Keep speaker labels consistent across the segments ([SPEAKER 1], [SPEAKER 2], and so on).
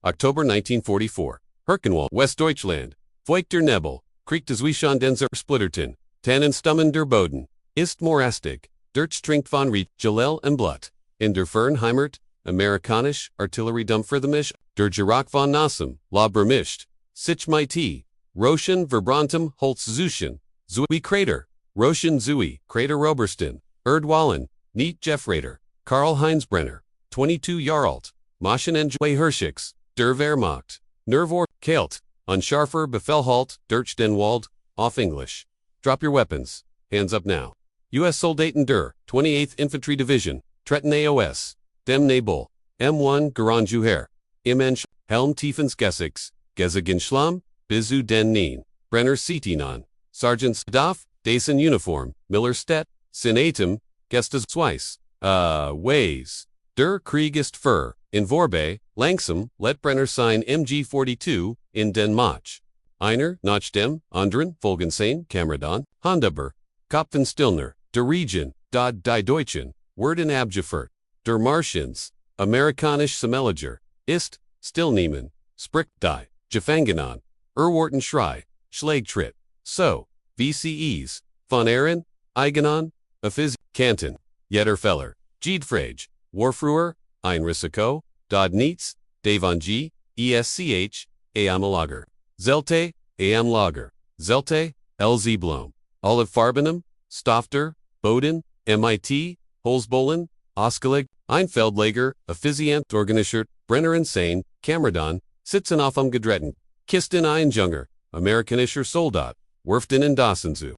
[SPEAKER 1] October 1944. Hürtgenwald, Westdeutschland. Feucht der Nebel, Krieg des Wieshandenser Splitterten, Tannenstummen der Boden, ist morastig, Dirt trinkt von Riet, Jalel und Blut. In der Fernheimert, Amerikanisch, Artillerie Dumpferthemisch, der Gerock von Nassem, La Bermischt, Sich Mighty, Roschen Verbranntem Holz Zuschen, Zui Krater, Roschen Zui, Krater Robersten, Erdwallen, Niet Jeffrater, Karl-Heinz Brenner, 22 Jahre alt, Maschen en Joy Herschicks, der Wehrmacht, Nervor, Kelt, Unscharfer Befelhalt, Durch den Wald, off English. Drop your weapons, hands up now. U.S. Soldaten der 28th Infantry Division, Tretten AOS, Dem Nebel, M1 Garanjuher, Imensch, Helm Tiefens Gessigs, Gesigen Schlamm, Bizu den Neen, Brenner Sietinan, Sergeants Daf, Dasen Uniform, Miller Stet, Sin Atem, Gestas Swice, Ways, Der Krieg ist für, in Vorbe, Langsam, let Brenner sign MG42, in den Mach. Einer, nach dem, anderen, Folgensein, Kameradan, Handaber, Kopfen Stillner, der Region, die Deutschen, Werden abgefeuert, der Martians, Amerikanisch Semeliger, ist, Stillnehmen, Spricht die, Gefangenen, Erwarten Schrei, Schläge, so, VCEs, von Ehren, Eigenan, Offizieren, Kanten, Jetterfeller, Giedfrage, Warfruer, ein Risiko, Dod Niets, Devangi, ESCH, Lager, Zelte, Lager, Zelte, LZ Blom, Olive Farbenham, Stofter, Boden, MIT, Holzbollen, Oskalig, Einfeldlager, Offiziant, Organischert, Brenner Insane, Kameradan, Sitzen auf am Gedretten, Kisten Einjunger, Amerikanischer Soldat, Werften in Dassenzu,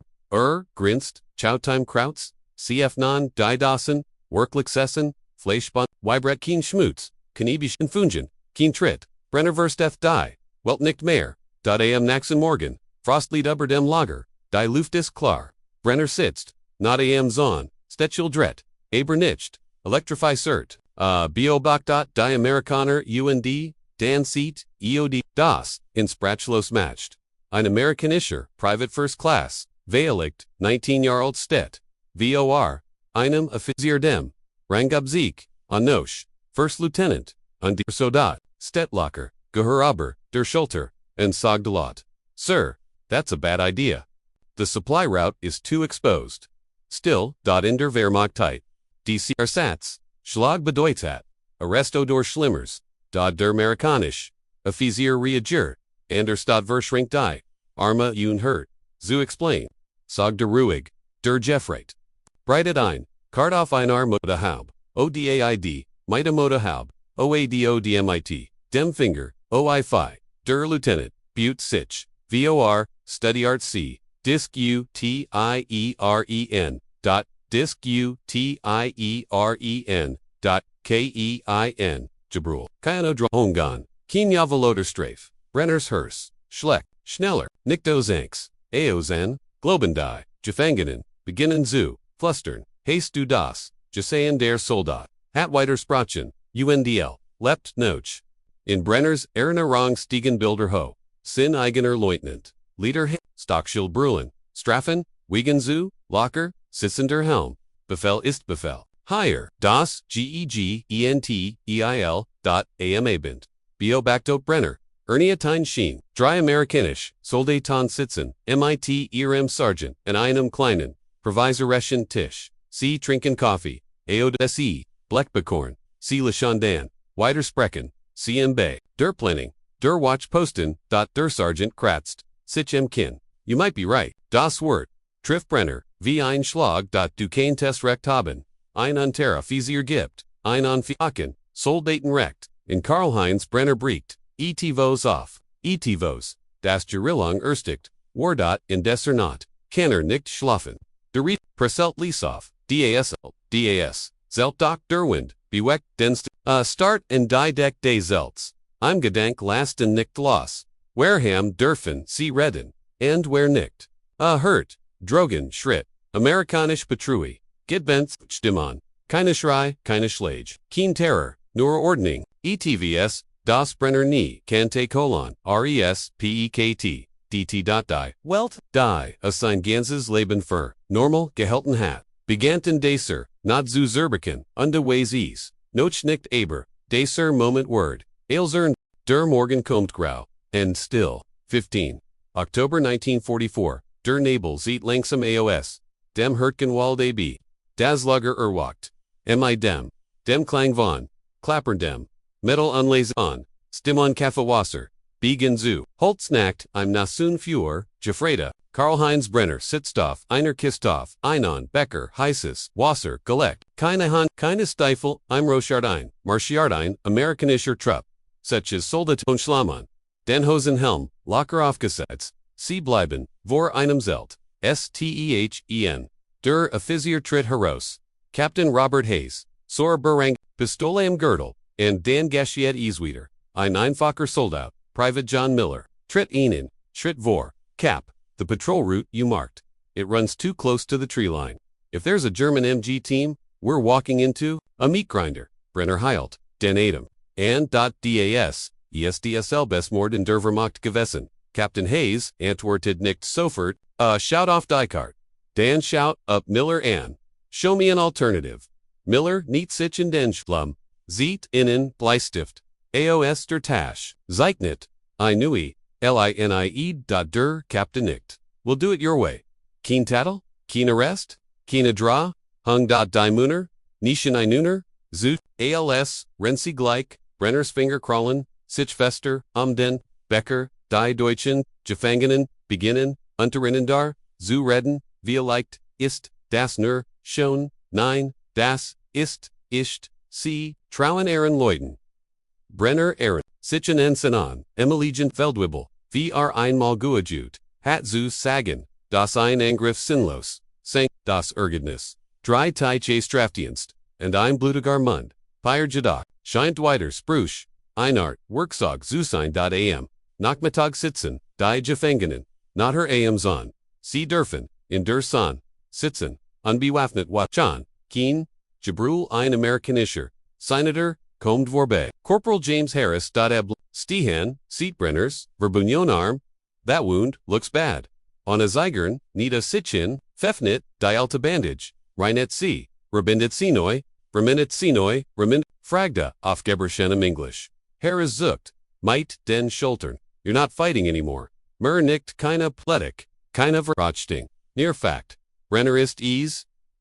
[SPEAKER 1] Grinst, Chautime Krautz, CF9, Die Dassen, Worklichsessen, Fleischbahn, Weibret Keen Schmutz, Kniebisch und Fungen, Keen Tritt, Brenner Versteth Die, Welt nicht mehr, am Naxen Morgen, Frostlied über dem Lager, Die Luft ist klar, Brenner sitzt, not am Zahn, Stetchel Dret, Aber nicht, Electrify Cert, Biobach. Die Amerikaner UND, Dan Seat, EOD, Das, in Sprachlos matched. Ein Amerikanischer, Private First Class, Veilicht, 19 Jahre alt Stet, VOR, einem Offizier dem, Rangabzik, Anosh, First Lieutenant, und der Soldat, Stetlocker, Gehöraber, der Schulter, and Sagdalot. Sir, that's a bad idea. The supply route is too exposed. Still, in der Wehrmacht tight. DC Ersatz, Schlag bedeutet, Arresto durch Schlimmers, der Amerikanisch, Offizier reagiert, and der Stadtverschränkt die, Arma unhurt, zu explain, Sag der Ruhig, der Jeffreit. Breitet ein, Kart auf einar Motorhaub, ODAID, Mida Motorhaub, OADODMIT, Dem Finger, OI-Fi, der Lieutenant, Butte Sich, VOR, Study Art C, Disc UTIEREN, Disc UTIEREN, KEIN, Jabrul, Kayano Hongan, Kienjavaloderstrafe, Brenners Hers, Schleck, Schneller, Nickdozanks, Aozen, Globendei, Gefangenen, Beginnen zu, Flustern, Haste du das, Jesayan der Soldat, Hatweiter Sprachen, UNDL, Lept Noch. In Brenners Erinnerung Stiegen Bilder Ho, Sin eigener Leutnant, Leader Stockschild Brüllen, Straffen, Wiegen zu, Locker, Sitzender Helm, Befehl ist Befehl. Higher, Das, GEGENTEIL, Amabint, Biobactot Brenner, Erniatine Schien, Drei Amerikanisch, Soldaten sitzen, MIT ihrem Sergeant, and einem kleinen, Provisoreschen Tisch, C. Trinken Coffee, AODSE, Bleckbekorn, C. Lashandan, Widersprechen, CM Bay, Der Planning, Der Watch Posten, Der Sergeant Kratzt, Sich im Kinn. You might be right, Das Wort, Triff Brenner, wie ein Schlag. Du kein Test recht haben, ein Unterra Fiesier gibt, ein Anfiaken, Soldaten recht, in Karl-Heinz Brenner briegt, Etivos auf, Etivos, das Gerillang Ersticht, War. In Desser not, Kenner nicht schlafen, der Riet, Preselt Liesoff, DAS, Zeltdock Derwind, Beweckt Denst, Start and Die Deck des Zelts, I'm Gedank lasten nicht los, Wareham dürfen Sie reden, and wer nicht, hurt, Drogen Schritt, Amerikanisch Betrui, Gitbent, Stimman, keine Schrei, keine Schläge, Keen Terror, nur Ordning, ETVS, Das Brenner nie, Kante Colon, RESPEKT, DT. Welt, die, assign ganzes Leben für, normal, gehalten hat, beganten Daser, not zu Zerbeken, unde Weis, noch nicht aber, Daser Moment Word, Ailzern, Der Morgen kommt grau, and still. 15. October 1944, der Nebel zieht langsam aus, dem Hürtgenwald ab. Das Lager erwacht. Dem Klang von, Klappern dem, Metal unlesen on, Stimmon Kaffeewasser, Begen zu, Holznackt, im Nasun für, Gefreda, Karl-Heinz Brenner, Sitzstoff, Einer Kistoff, Einon, Becker, Heises, Wasser, Gelect, keine Hand, keine Stiefel, im Rochard Marschard Amerikanischer Trupp, Setches Soldat und Schlamann, den Hosenhelm, locker aufgesetzt, Sie bleiben, vor einem Zelt, Stehen, der Offizier tritt heraus, Captain Robert Hayes, Sor Berang, Pistole im Gürtel, and Dan Gashiet Easweeder, ein einfacher Soldat, Private John Miller, tritt ihnen, Schritt vor, Cap, the patrol route you marked. It runs too close to the tree line. If there's a German MG team, we're walking into a meat grinder. Brenner heilt, den Atem, and das, ESDSL Besmord in der Wehrmacht gewesen. Captain Hayes antwortet nicht sofort, shout auf die Karte. Dan shout up Miller an. Show me an alternative. Miller nicht sich in den Schlum, zieht innen Bleistift, AOS der Tasch, Zeichnet, Inui, LINIE. Der Captain nicht. We'll do it your way. Keen Tattel? Keen Arrest? Keen Draw? Hung die Muner? Nischen Einuner? Zoot, ALS, Renzi gleich, Brenner's Finger crawlen, Sichfester, den, Becker, die Deutschen, Gefangenen, beginnen, Unterinnendar, zu reden, vielleicht, ist, das nur, schon, nein, das, ist, sie, trauen Ehren Leuten. Brenner Ehren, Sichen Ensenan, Emiligen Feldwibel, VR einmal geajut, hat zu sagen, das ein Angriff sinnlos, sank, das Ergebnis, drei Teiche Strafdienst, and ein blutiger Mund, Pier Jadak, scheint weiter Spruch, Einart, Worksog Zusein.am, Nachmittag sitzen, die Gefangenen, not her AMs on, sie dürfen, in der San, sitzen, unbewaffnet Wachan, Keen, Jabrul ein Amerikanischer, Senator, Comd vorbei, Corporal James Harris. Stehen, Seatbrenners, Verbunionarm, that wound looks bad. On a Zeigern, need a Sitchin, Pfeffnit, die alte Bandage, Reinet C, Rabindet Sinoi, Remind, Fragda, Aufgeberschenem English. Harris zuckt, Might den Schultern, you're not fighting anymore. Mer nicht keine Plettig, keine Verrochting, near fact. Brenner ist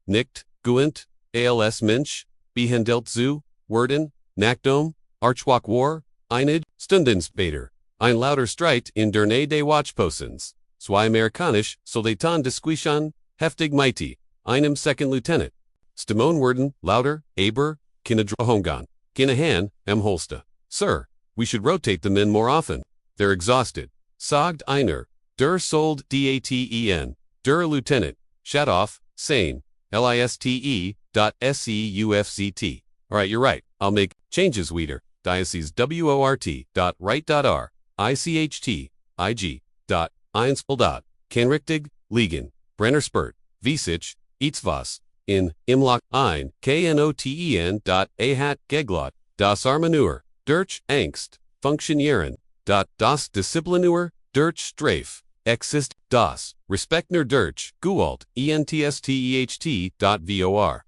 [SPEAKER 1] nicht, Guent, ALS Mensch, Behendelt zu, Werden, Nackdom, Archwalk War, Einid, Stundensbader, ein lauter Streit in der Nähe des Watchpostens, zwei Amerikanisch Soldaten disquishan, heftig mighty, einem Second Lieutenant. Stimon Werden, lauter, aber, keine Drohungen, keine Han, Holsta. Sir, we should rotate the men more often. They're exhausted. Sagt einer, der Sold Daten, der Lieutenant, Shadoff, sane, LISTE.SEUFCT. Alright, you're right. I'll make changes Weeder, diocese WORT.right.R, ICHT, IG, Einspel. Kanrichtig, Liegen, Brenner Spurt, Visich, Etwas, in, Imlock, ein, KNOTEN.AHAT, Geglot, das Armenur, Durch, Angst, Funktionieren, das Disziplinuer, Durch Strafe, Exist, das, Respektner Durch, Gualt, ENTSTEHT.VOR.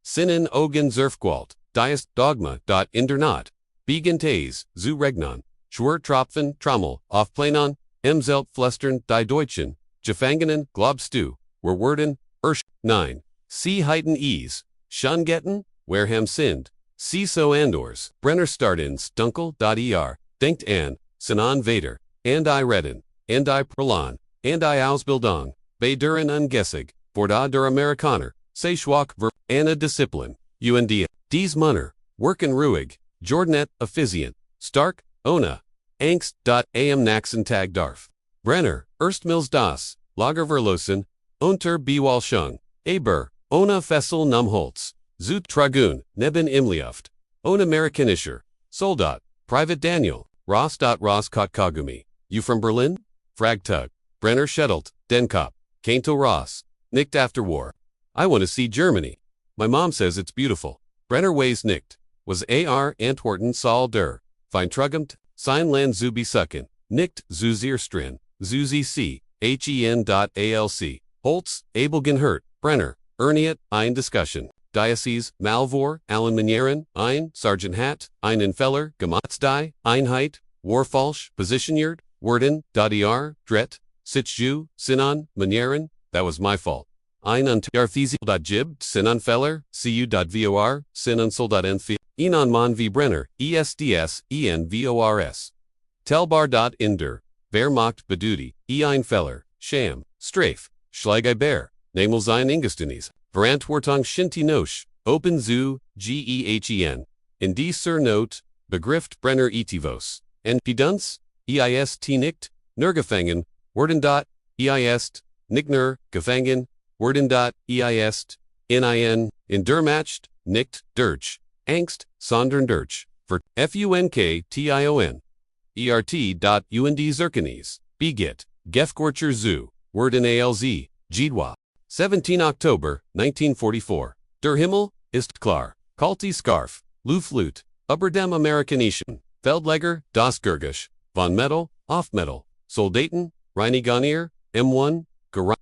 [SPEAKER 1] Sinnen Ogen Zerfgwalt, Diest Dogma. Internat, Begentays, zu Regnon, Schwertropfen, Trommel, Aufplanon, Zelt Flustern, die Deutschen, Gefangenen, Globstu, Werden, 9. Sie heiten Schungetten, Wareham sind, so Andors, Brenner Startins, Dunkel.er, denkt an, Sinan Vader, and I Redden, and I Prolon, and I Ausbildung, bei duren Ungessig, Vorda der Amerikaner, sei Schwach ver, Anna Disziplin, UND, dies Munner, Worken Ruhig, Jordanet, Offizieren, Stark, Ona, Angst.am Naxen Tag Darf. Brenner, Erstmils das, Lagerverlosen, Unter Bewalschung, Aber, Ona Fessel Numholz, Zut Tragun, Neben Imliuft, Ona Amerikanischer, Soldat, Private Daniel, Ross. Kotkagumi. You from Berlin? Fragtug. Brenner Schettelt, Denkop, Kainto Ross, Nicht after war. I want to see Germany. My mom says it's beautiful. Brenner weighs nicht. Was AR Antworten Saal der. Fein Trugemt, Sein Land zu besuchen. Nicht zu Zierstrin, zu C, HEN.ALC. Holtz, Abelgen Hurt, Brenner, Erniet, ein Discussion. Diocese, Malvor, Allen Manieren, ein, Sergeant Hat, einen Feller, Gematzdi, Einheit, Warfalsch, positioniert, worden, dr, dret, sitju, sinan, manieren, that was my fault. Einen Arthesi.gib, Sinanfeller, cu.vor, Sinansul.nf, Enon man v Brenner, esds, envors. Telbar.inder, Wehrmacht beduty, Einfeller, Sham, Strafe, Schläge Bär, Namel sein Ingestenise, Verantwortung Shinti Nosch, Open zu, Gehen. In dieser Note, Begrift Brenner etivos. En Pedunz, Eist nicht, Nergefangen, Worden. Eist, Nickner, Gefangen, Worden. Eist, in dermatcht, nicht, durch, Angst, sondern durch, für FUNKTION. ERT.UND Zirkenes, Begit, Gefgorcher zu, Worden ALZ, Jedwa. 17 October, 1944. Der Himmel ist klar. Kalti Scarf, Luflut, über dem Amerikanischen, Feldleger, das Gurgisch, von Metal, auf Metal, Soldaten, Reiniganier, M1,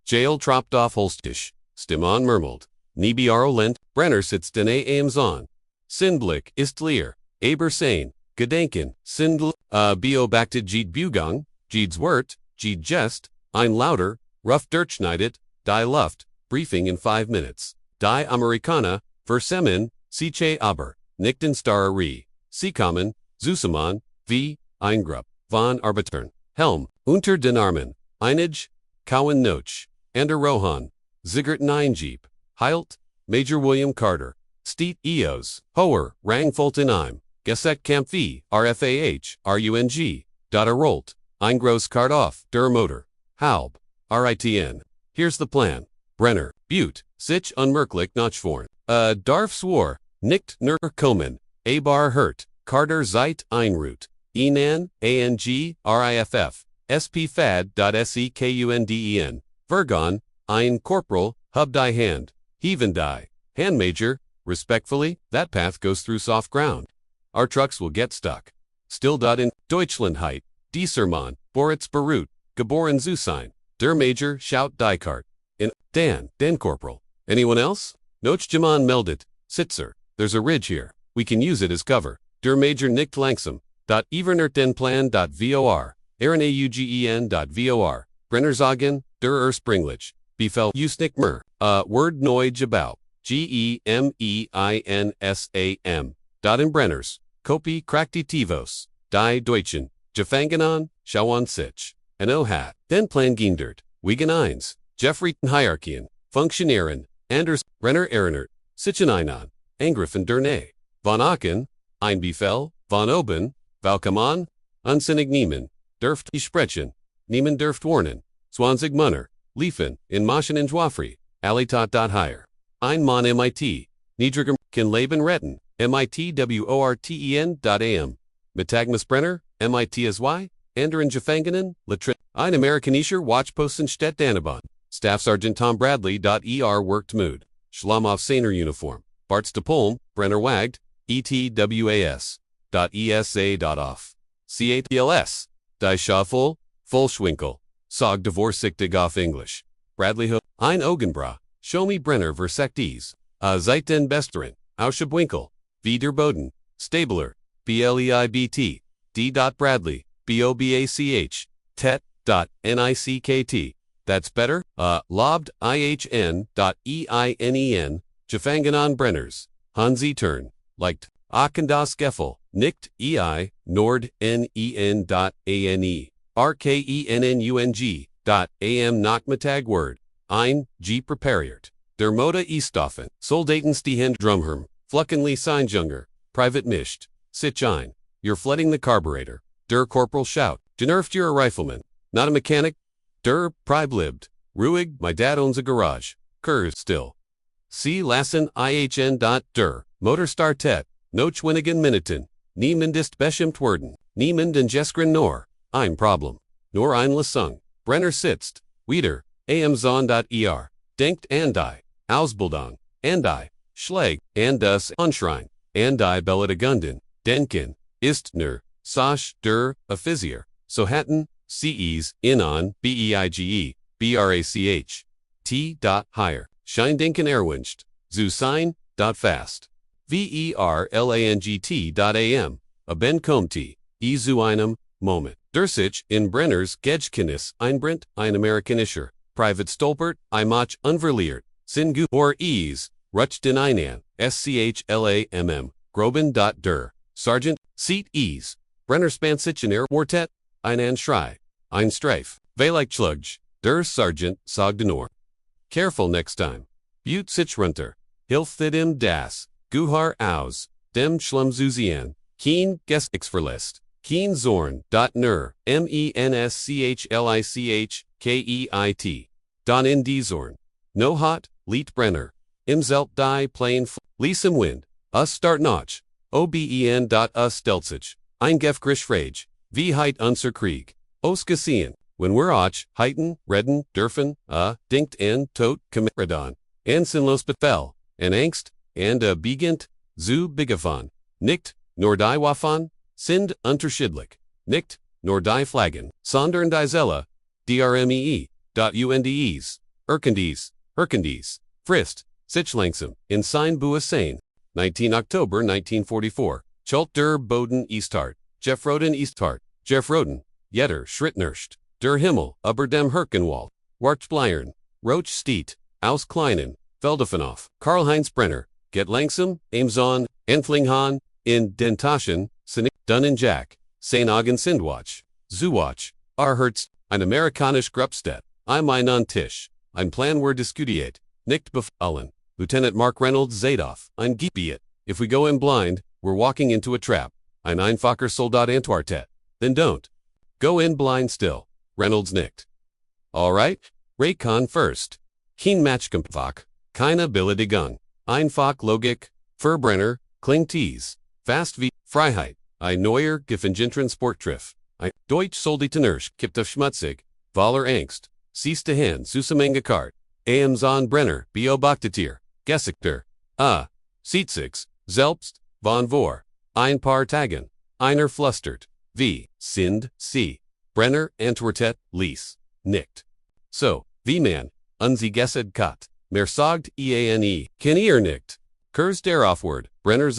[SPEAKER 1] Jail troppt auf Holstisch, Stimon murmelt, Nibiaro lent, Brenner sitzt in Amzon. Sinblick ist leer, aber sein, Gedenken, Sindl, beobachtet Jed Bugang, Jed's Wort, Jed Jest, ein lauter, rough durchschneidet, die Luft, briefing in 5 minutes. Die Amerikaner, versemmen, Siche aber, nicht in Starre, Sie kommen, Zusammen, wie, Eingrupp, von Arbitern, Helm, unter den Armen, Einige, Cowan Noch, Ander Rohan, Ziggert Jeep, Heilt, Major William Carter, Steet Eos, Hoher, Rangfulton im, Geset Kampfi, RFAH, RUNG, Rolt, Eingross Card off, Der Motor, Halb, RITN. Here's the plan. Brenner, Butte, sich unmerklich nachvorn. Darf swor, nicht nur kommen, aber hört, Carter Zeit einrut. Enan, ANG, RIFF, SPFAD.SEKUNDEN. Vergon, ein Corporal, hub die Hand. Heaven die. Hand Major, respectfully, that path goes through soft ground. Our trucks will get stuck. Still in Deutschlandheit, Dieser Mann, Boritz Beirut, Geboren zu sein. Der Major, shout die Kart. In Den Corporal. Anyone else? Noch Jaman meldet, Sitzer, there's a ridge here. We can use it as cover. Der Major nicht langsam. Evernert den Plan.vor. Aaron Augen.vor. Brenner Zagen, der Springlich. Befell Usnik Mer. Word Neuje about. GEMEINSAM. In Brenners. Kopie Kraktitivos. Die Deutschen. Gefangenen, Schauan sich. And hat. Den Plan Giendert. Wiegen eins. Jeffrey Hierarchien. Funktionären. Anders. Brenner Ehrenert. Sicheneinen. Angriffen der Nähe. Von Aachen. Ein Befehl. Von oben. Valkaman. Unsinnig Niemann. Dürft sprechen. Niemann dürft warnen. 20 Munner. Liefen. In Maschen in Joffrey. Alitat.higher. Ein Mann MIT. Niedriger. Can Leben retten. MITWORTEN.am. Mitagmus Brenner. MITSY. Anderen Gefangenen. Latrin. Ein Amerikanischer Watchposten Stadt Danabon. Staff Sergeant Tom Bradley.ER worked mood. Schlamauf Saner uniform. Bart's de Polm. Brenner wagged. ETWAS.ESA.off. C8LS. Die Schaffel. Vollschwinkel. Sog Divorcigtig auf English. Bradley Hook. Ein Augenbra. Show me Brenner Versectes. Seit den Besterin. Auschabwinkel. V. der Boden. Stabler. BLEIBT. D. Bradley. BOBACH. Tet.NICKT. That's better. Lobbed IHN.EINEN. Gefangenen Brenners. Hansi Turn. Liked. Achendas Geffel. Nicht EI. Nord NEN.ANE. RKENNUNG.AM Nachmittag Word. Ein, G. Prepariert. Der Mota Eastoffen. Soldaten stehen Drumherm. Fluckenly Seinjunger. Private Mischt. Sich ein. You're flooding the carburetor. Der Corporal shout. Genervt you're a rifleman. Not a mechanic. Der Priblibt. Ruhig, my dad owns a garage. Kurs still. C. Lassen IHN.der. Motorstartet. Noch wenigen Minuten. Niemand ist bestimmt worden. Niemand den Geskren nor. Ein Problem. Nor ein Lesung. Brenner sitzt. Wieder. Amzon.er. Denkt and die. Ausbildung. And die. Schläge. And das Anschrein. And die Belletegunden. Denken. Istner. Sasch. Der. Offizier. So hatten. CEs. Inon. BEIGE. BRACH. T. Higher. Scheindenken erwünscht. Zu sein. Fast. VERLANGT.am. A Ben Comte. E zu einem. Moment. Sich in Brenners Gedächtnis einbrennt, ein Amerikanischer Private Stolpert, mach unverliert, sin gu or ease, rucht den einen, schlamm, groben der, Sergeant, seat ease, Brenner Spansichener Quartet, einen Schrei, ein Streif, Veilig Schlugge, der Sergeant Sagdenor. Careful next time. Butte sich runter, hilft im das, Guhar aus, dem Schlumzuzien, Keen Gesichtsverlist, Keen Zorn, Nur, Menschlichkeit, Don in die Zorn. No hot, Liet Brenner, im Zelt die Plain, Lies im Wind, us start notch, oben us stelzig, ein Gefgrisch Rage, wie heit unser Krieg, os gesehen, when we're och, heiten, redden, dürfen, dinkt en, tot, Kameradon, en sinlos befell, en Angst, and beginnt, zu bigafon, nicht, nor die Wafan, sind unterschiedlich, nicht, nor die Flaggen, sondern die Zelle, drmee.undes, Hürtgenwald, Frist, sich langsam, in sein Buasane, 19 October 1944, Schult der Boden Easthart, Jeff Roden, Jetter Schrittnerst, der Himmel, über dem Hürtgenwald, Wartbleiern, Roch Steet, aus Kleinen, Feldefenoff, Karl-Heinz Brenner, Get langsam, Amazon, Enflinghan, in den Taschen, Sinik, Dunnen Jack, St. Augen Sindwatch, Zuwatch, Hertz, ein Amerikanisch Grubstedt, ein Tisch, ein Plan wir diskutiert, nicht befallen, Lieutenant Mark Reynolds Zadoff, ein Gebiet, if we go in blind, we're walking into a trap, ein einfacher Soldat Antwartet, then don't. Go in blind still, Reynolds nickt. Alright, Raycon first. Kein Matchkampfach, keine Billigung, einfach Logik, Verbrenner, Klingtees, fast wie Freiheit, ein neuer Gefangenen Sporttriff, ein Deutsch Soldatenursch kippt auf schmutzig, voller Angst, siehste Hand Zusammengekart, Amazon Brenner, Beobachtetier, Gesichter, sieht sich's, selbst, von vor, ein paar Tagen, einer flustert, wie, sind, sie, Brenner, Antwertet, Lies, nickt. So, wie man, unsie gesed kat, mehr sagt eane, ken ihr nickt. Kurs daraufward, Brenner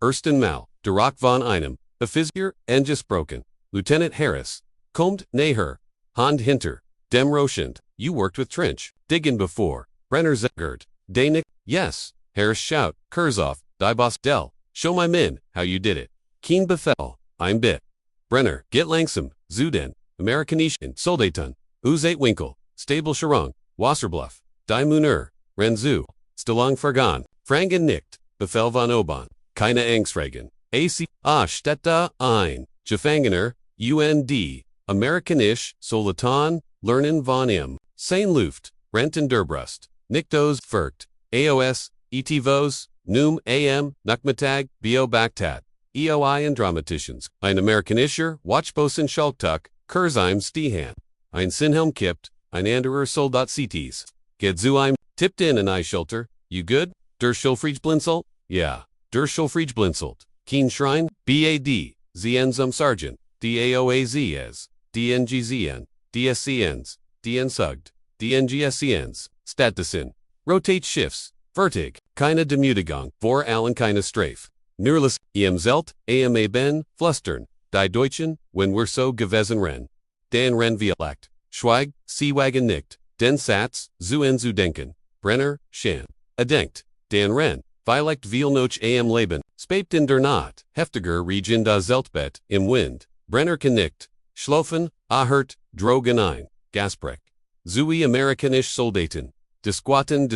[SPEAKER 1] ersten Mal, der von einem, Offizier, engesprochen, Lieutenant Harris, kommt näher, Hand hinter, dem Rochend, you worked with Trench, diggin before, Brenner zegert, Danik, yes, Harris shout, Kurzoff, die Boss Dell, show my men how you did it. Keen Befehl, ein bit. Brenner, get langsam, Zuden, Amerikanischen Soldaten, Winkel, Stable Sharong, Wasserbluff, Die Munur, Renzu, Stellung Fergan, Frangen nicht, Befehl von oben, keine Angstregen, AC, Städte ein, Gefangener, UND, Amerikanisch Soldaten, Lernen von im, Sein Luft, Renten der Brust, Niktos Verkt, AOS, ETVOS, Num AM, Nachmittag, Beobachtät, EOI and Dramaticians, ein Amerikanischer, Watchbosen Schalktuck, Kurzheim Stehan, ein Sinhelm kippt, ein anderer Soldat CTs, get zu einem, tipped in an Eisschulter, you good? Der Schulfriedblinzelt? Yeah, der Schulfriedblinzelt, Keen Schrein, BAD, ZN zum Sergeant, DAOAZs, DNGZN, DSCNs, DN Sugged, DNGSCNs, Statusin, rotate shifts, Vertig, keine Demütigung, vor allen keine Strafe. Nurles, Zelt, AMA Ben, Flustern, die Deutschen, wenn wir so gewesen ren. Dan ren Vielacht, Schweig, Seewagen nicht, den Satz, zu denken, Brenner, Shan, Adenkt, Dan ren, Vielacht Vielnoch am Leben, Spapt in der Nacht, Heftiger Region da Zeltbett, im Wind, Brenner nicht, Schlofen, Ahert, Drogen ein, Gaspreck, Zui Amerikanisch Soldaten, Disquaten,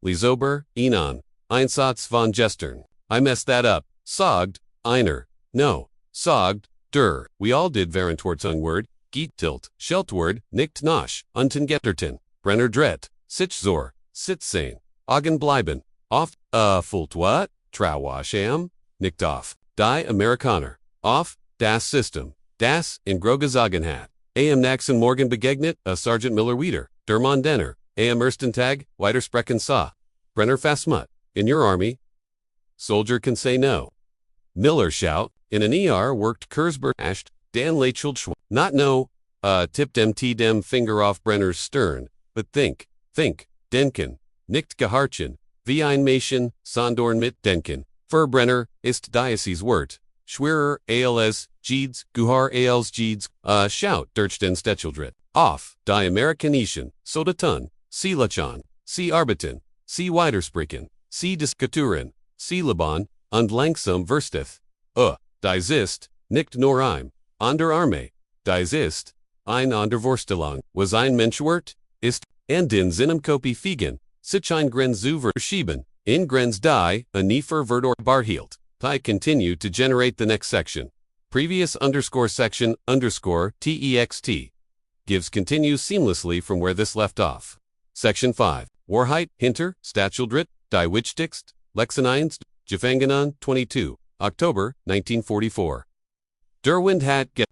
[SPEAKER 1] Lizober, Enon, Einsatz von Gestern. I messed that up. Sogged, einer. No. Sogged, der. We all did Verantwortung Giet tilt, Scheltword, nicht nosch, unten getterten. Brenner dret, Sitzor, Sitzsein, Augen bleiben. Off, fullt what? Trauwascham? Nicht off. Die Amerikaner. Off, das System. Das, in Grogesagenhat. Am Naxen Morgen begegnet, Sergeant Miller Wieder, der Mondenner. Am Erstentag, Widersprechen sa. Brenner Fastmut. In your army, soldier can say no. Miller shout, in an ER worked Kurzberg ashed, Dan Lacheld not no, tipped dem finger off Brenner's stern, but think, denken, nicht geharchen, wie ein Mädchen, Sondorn mit denken, Verbrenner, ist Diocese Wort, Schwerer, als, Jeeds, Guhar als Jeeds, Shout, durch den Stecheltritt. Off, die Amerikanischen Soldaten, sie Lachan, sie Arbeiten, sie widersprechen, sie diskutieren, sie Liban, und langsam versteth. Dies ist, nicht nur ein, an der Armee, dies ist, ein an der Vorstellung, was ein Menschwert, ist, and in seinem Kopie fegen, sich ein Grenz zu verschieben, in Grenz die, a Niefer wird or barhielt. I continue to generate the next section. Previous underscore section underscore text. Gives continues seamlessly from where this left off. Section 5. Wahrheit, hinter, Stachildrit, die Wichtigst, Lexeneinst, Gefangenen, 22, October, 1944. Der Wind hat get,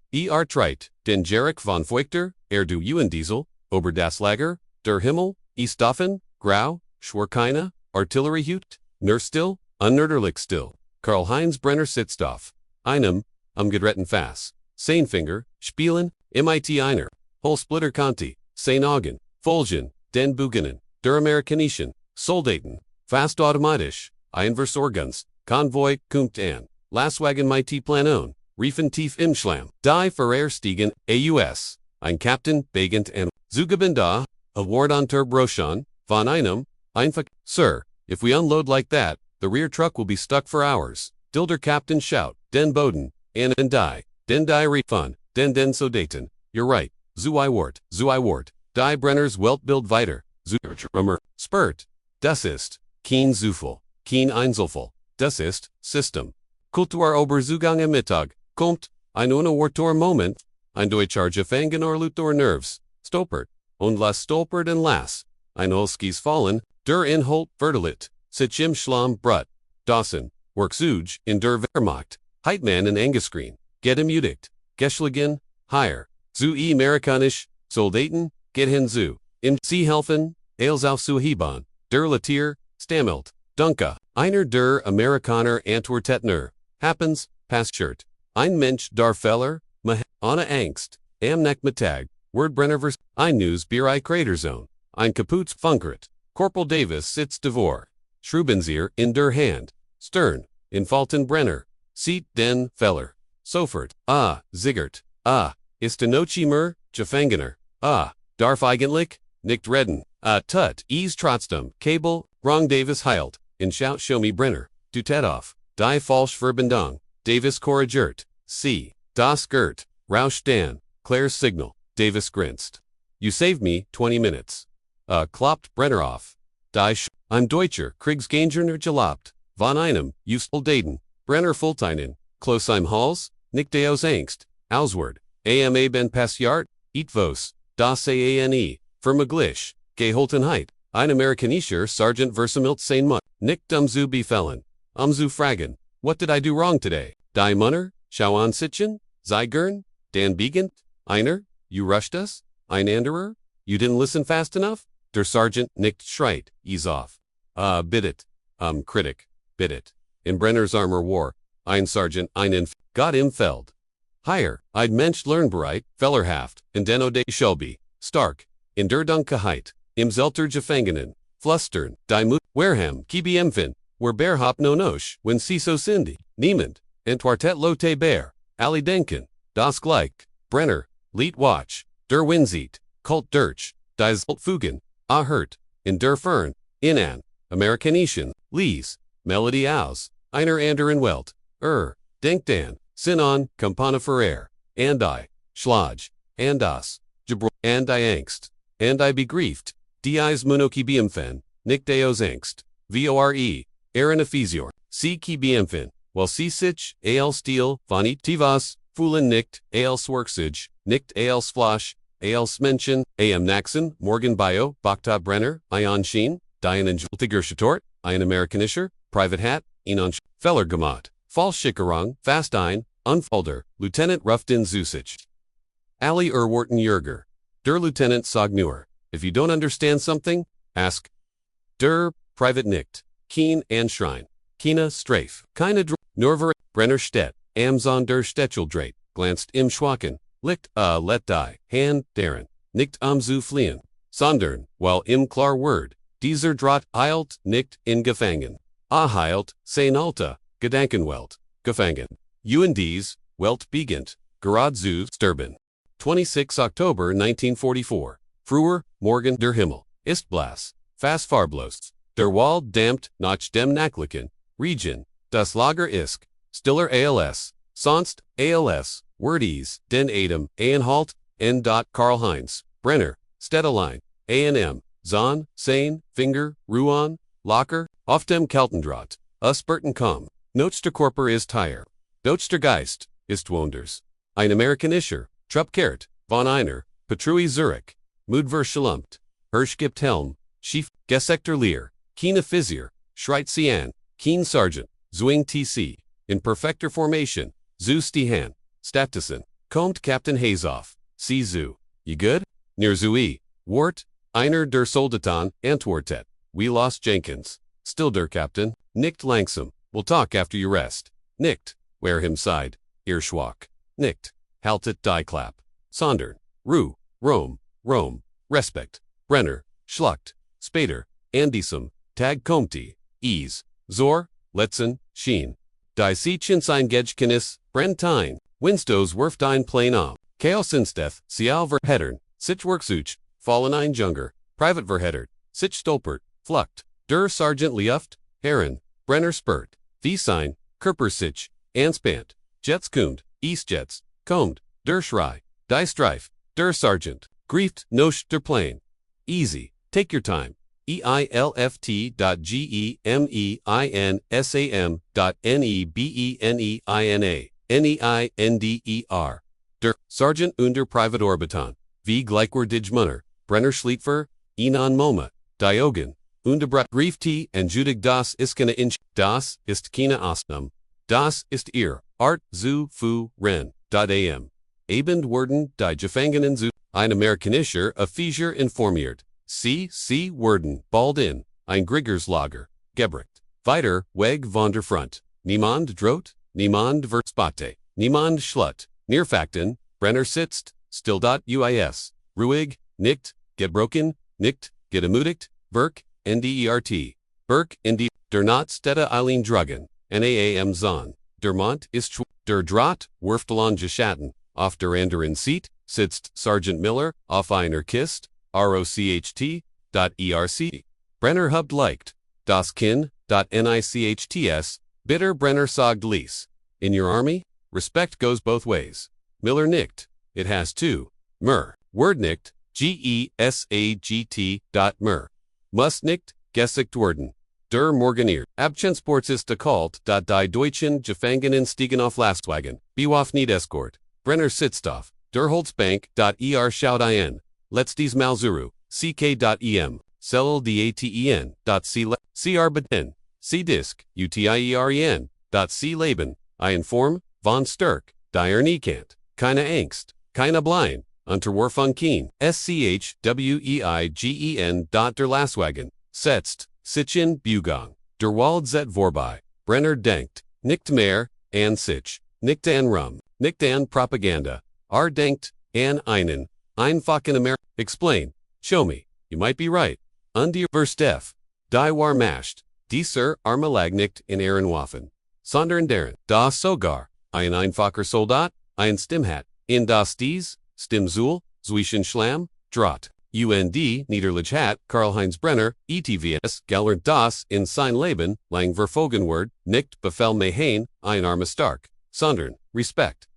[SPEAKER 1] treit, den Jerich von Feuchter, du Diesel, Ober das Lager, der Himmel, Stoffen, Grau, Schwerkeine, Artilleriehut, nur still, unnördlich still. Karl-Heinz Brenner Sitzstoff, einem, gedretten Fass, Seinfinger, Spielen, mit einer, Holsplitter Conti, Sein Augen, Folgen, den Bugenen, der Amerikanischen Soldaten, fast automatisch, Einversorgungs, Konvoi, kommt an, Lastwagen mit Planon, Riefen tief im Schlamm, die Vererstiegen, aus, ein Captain, Begant and Zugabenda, Award unter Broschon, von einem, einfach, Sir, if we unload like that, the rear truck will be stuck for hours. Dilder Captain shout, den Boden, and die, den die refund, den Soldaten. You're right, zu I wort, die Brenners Weltbild weiter, zu Rummer, Spurt, das ist, kein Zufall, kein Einzelfall, das ist, System. Kultur Oberzugang am Mittag, kommt, ein unerwarteter Moment, ein Deutscher Gefangener Luthor Nerves, stolpert, und las stolpert und las, ein Holskis fallen, der Inhalt verdelit. Sich im Schlamm brut, Dawson, Worksuge, in der Wehrmacht, Heitmann und Angescreen, get ermutigt, geschlagen, higher, zu Amerikanisch Soldaten, get hinzu, im Sie helfen, als aufzuheben, der Latier, stammelt, Dunka, einer der Amerikaner Antwortetner, happens, Passshirt, ein Mensch dar Feller, ohne Angst, am Mittag, Wordbrenner ein News Beer Kraterzone, ein Kaputz Funkret, Corporal Davis sitzt devor. Schrubenzier in der Hand, Stern, in Faltenbrenner, Seat den Feller, Sofort, Ziggert, ist Enochimer, Gefangener, darf eigentlich, nicht reden, tut, trotzdem, Cable, Rong Davis heilt, in Shout show me Brenner, du Tetoff, die falsch Verbindung, Davis korrigiert, C, das Gert, Rausch Dan, Claire's signal, Davis grinst. You saved me 20 minutes. Kloppt Brenner off. Die I'm Deutscher Kriegsgefangene gelabt, von einem, Soldaten, Brenner Fulteinen, Klosheim Halls, nicht aus Angst, Ausward, ama ben Passiart, etwas, das ane, vermöglich, Geholtenheit, ein Amerikanischer Sergeant versamilt sein Mut, nicht zu befehlen, zu fragen, what did I do wrong today? Die Munner, schau an Sitzen, Zeigern, Dan Begant, einer, you rushed us, ein anderer, you didn't listen fast enough? Der Sergeant nicht schreit, ease off. Bittet, critic, bittet. In Brenner's Armor War, ein Sergeant, einen, got im Feld. Higher, I'd Mensch Lernbereit, Fellerhaft, in den Ode Shelby, stark, in der Dunkelheit, im Zelter Gefangenen, Flustern, die Mut, Wareham, Kibi Empfin, wer Bearhop no nosch, when Ciso Cindy, Niemand, Entwartet Lotte Bear, Ali Denken, das Gleich, Brenner, Lied Watch, der Winzit, Kult Dirch, die Fugen, Hurt, in der Fern, Inan, Amerikanischen, Lees, Melody aus, einer anderen Welt, denkt an, Sinon, Campana Ferrer, and I, Schlage, and das, Jabro, and I Angst, and I begrieft, dies Munoki Biemfen, nicht aus Angst, Vore, Aaron Ephesior, C. Ki Biemfen, while C. Sich, Al Steel, Vonit Tivas, Fulen nicht, Al Swerksig, nicht Al Sflash, Al Smenchen, Am Naxen, Morgan Bio, Bakta Brenner, Ion Sheen, Dian Tigerschtort, ein Amerikanischer, Private Hat, Inon Feller Gamat, Falschickerung, Fast ein, Unfolder, Lieutenant Ruftin Zusich. Ali Erwarten Jürger. Der Lieutenant Sognur. If you don't understand something, ask. Der Private Nicht. Keen and Schrein. Kina Strafe. Keine Norver, Brenner Stedt. Amson der Stecheldraht. Glanced im Schwachen. Licht, let die. Hand, Darren. Nicht zu fliehen. Sondern, while im klar Word. Dieser Draht eilt nicht in Gefangen. Heilt, sein Alta, Gedankenwelt, Gefangen. Diese, Welt beginnt, gerade zu sterben. 26 October 1944. Früher, morgen der Himmel ist blass, fast farblos. Der Wald dämmt nach dem Nachtlichen. Region, das Lager ist stiller als, sonst als, Wordies, den Atem, Anhalt, N. Karl-Heinz, Brenner, Städtelein, A&M, Zahn, Sehen, Finger, Ruan, Locker, auf dem Kaltendraht, Usperten kommen. Noch der Körper ist Tier. Doch der Geist ist Wonders. Ein Amerikanischer, Truppkehrt, von einer, Patrouille Zurich, Mudver Schlumpft, Hirsch gibt Helm, Schief, Gesektor Leer, Keen Offizier, Schreit sie an, Keen Sergeant, Zwing TC, in perfecter Formation, zu Stihan, Statisen, kommt Captain Hazoff, Sie zu. You good? Near Zui, Wart, einer der Soldaten, Antwortet, we lost Jenkins. Still der Captain, nicht langsam, we'll talk after you rest. Nicht, wear him side, ihr schwach. Nicht, haltet die Klapp. Sondern, Ruhe, Rome, Respekt, Brenner, Schlacht, Spader, Andisum, Tag Comte, Ease, Zor, Letzen, Schien. Die Siechens ein Gedgenis, Brentein, Winstows wirft ein Plane auf. Chaos insteth, Sial verheddern, Sich Worksuch, Fallen ein Junger, Private verheddert, Sich stolpert, Flucht, Der Sergeant Liuft, Herren, Brenner Spurt, Wie sein, Körper sich, Anspant, Jets kund, Eastjets, Kommt, Der Schrei, Die Strife, Der Sergeant, Grieft, Nosch der Plane. Easy, take your time. EILFT.GEMEINSAM.NEBENEINA, Der Sergeant unter Privatorbitan, wie gleichwertig Munner, Brenner Schlietfer, Enon Moma, Diogen, Underbrat Griefti und Judig das ist keine Inch, das ist keine Ausnahme, das ist ihr, Art zu fu ren, am. Abend werden die Gefangenen zu, ein Amerikanischer Offizier informiert. C. Werden, bald in, ein Griggerslager, Gebrecht. Weiter, Weg von der Front. Niemand droht, niemand wird Spate, niemand schlut. Neerfakten, Brenner sitzt, still.uis. Ruhig, nicht, gebrochen, nicht, gedemutigt, Berk, ndert. Berk, der not Städte Eileen Drugen, Naam Zahn. Der Mont ist der Draht, Wurftalon geschatten. Auf der anderen Seat, sitzt Sergeant Miller, auf einer Kist. ROCHT.ERC. Brenner hubt leicht. Das Kin.NICHTS. Bitter Brenner sagt Lies. In your army, respect goes both ways. Miller nicht. It has two. Mer. Word nicht. GESAGT.mer. Muss nicht. Gesicht werden. Der Morganier. Abtransports ist kalt. Die Deutschen Gefangenen stiegen auf Lastwagen. Bewaff nicht Escort. Brenner sitzt auf. Der Holzbank.ER schaut ein. Letztes Malzuru, ck.em, C arbeten, C-disk, utien, .c leben, I inform, von Sturk, dir Niekant, keine Angst, keine Blein, Unterwerfung Keen, schweigen, der Lastwagen, setzt, Sichen Bugang, der Wald zet vorbei, Brenner denkt, nicht mehr, an sich, nicht an Rum, nicht an Propaganda, denkt, an einen, einfachen Amerika. Explain. Show me. You might be right. Undir Verstef. Die war mascht. Dieser Armelag nicht in ihren Waffen. Sondern deren. Das sogar. Ein einfacher Soldat. Ein Stimmhat. In das dies. Stimmzul. Zwischen Schlamm. Draht. UND. Niederlichhat. Karl-Heinz Brenner. ETVS. Gellert das in sein Leben. Lang verfolgen Word. Nicht Befehl Mehain. Ein Arme stark. Sondern. Respekt.